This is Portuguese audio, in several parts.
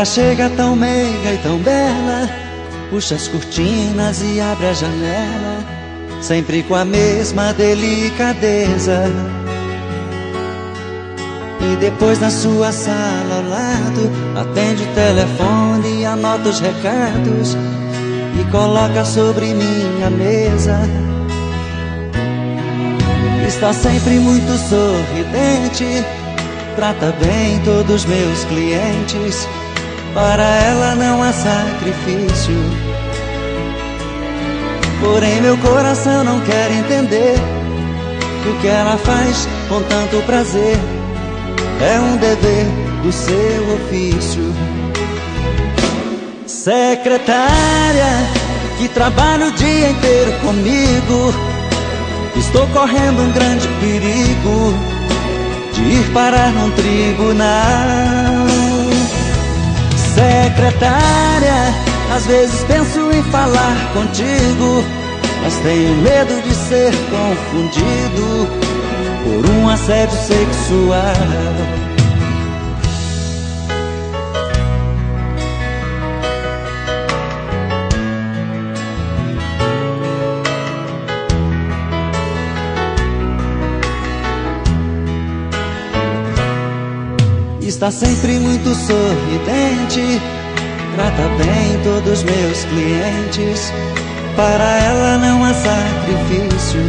Ela chega tão meiga e tão bela, puxa as cortinas e abre a janela, sempre com a mesma delicadeza. E depois na sua sala ao lado, atende o telefone e anota os recados e coloca sobre minha mesa. Está sempre muito sorridente, trata bem todos os meus clientes, para ela não há sacrifício. Porém meu coração não quer entender que o que ela faz com tanto prazer é um dever do seu ofício. Secretária, que trabalha o dia inteiro comigo, estou correndo um grande perigo de ir parar num tribunal. Secretária, às vezes penso em falar contigo, mas tenho medo de ser confundido por um assédio sexual. Está sempre muito sorridente, trata bem todos os meus clientes, para ela não há sacrifício.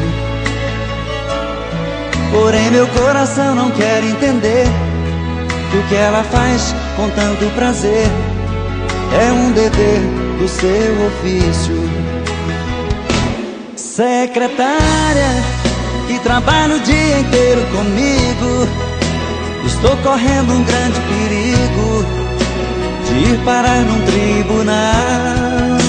Porém meu coração não quer entender que o que ela faz com tanto prazer é um dever do seu ofício. Secretária, que trabalha o dia inteiro comigo, estou correndo um grande perigo de ir parar num tribunal.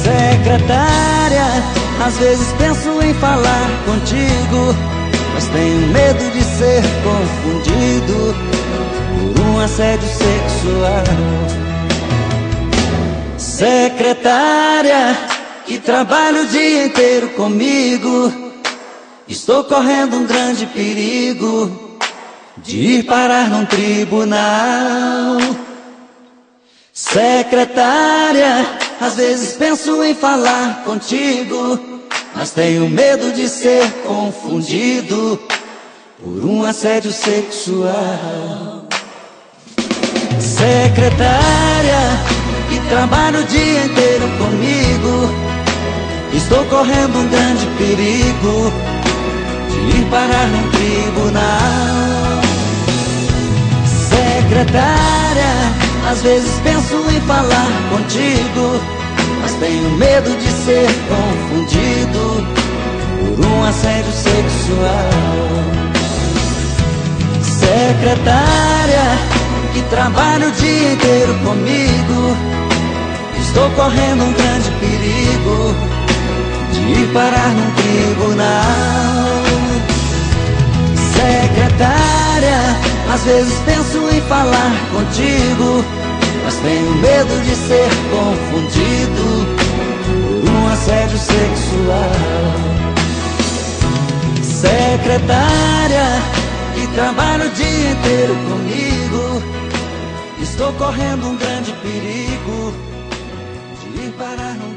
Secretária, às vezes penso em falar contigo, mas tenho medo de ser confundido por um assédio sexual. Secretária, que trabalha o dia inteiro comigo, estou correndo um grande perigo de ir parar num tribunal. Secretária, às vezes penso em falar contigo, mas tenho medo de ser confundido por um assédio sexual. Secretária, que trabalha o dia inteiro comigo, estou correndo um grande perigo de ir parar num tribunal. Secretária, às vezes penso em falar contigo, mas tenho medo de ser confundido por um assédio sexual. Secretária, que trabalha o dia inteiro comigo, estou correndo um grande perigo de ir parar num tribunal. Secretária, às vezes penso em falar contigo, mas tenho medo de ser confundido por um assédio sexual. Secretária, que trabalha o dia inteiro comigo, estou correndo um grande perigo de ir parar num